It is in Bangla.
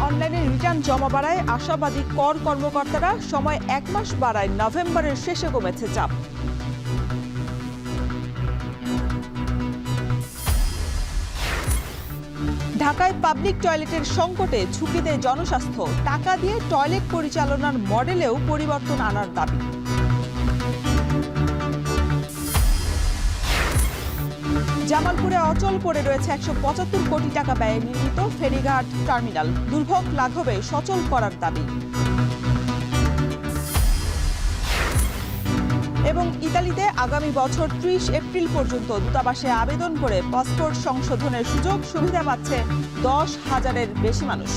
অনলাইনে রিটার্ন জমা বাড়ায় আশাবাদী কর কর্মকর্তারা, সময় 1 মাস বাড়ায় নভেম্বরের শেষে কমেছে চাপ। ঢাকায় পাবলিক টয়লেটের সংকটে ঝুঁকিতে জনস্বাস্থ্য, টাকা দিয়ে টয়লেট পরিচালনার মডেলেও পরিবর্তন আনার দাবি। জামালপুরে অচল পড়ে রয়েছে 175 কোটি টাকা ব্যয়ে নির্মিত ফেরিঘাট টার্মিনাল, দুর্ভোগ লাঘবে সচল করার দাবি। এবং ইতালিতে আগামী বছর 30 এপ্রিল পর্যন্ত দূতাবাসে আবেদন করে পাসপোর্ট সংশোধনের সুযোগ সুবিধা পাচ্ছে 10,000-এর বেশি মানুষ।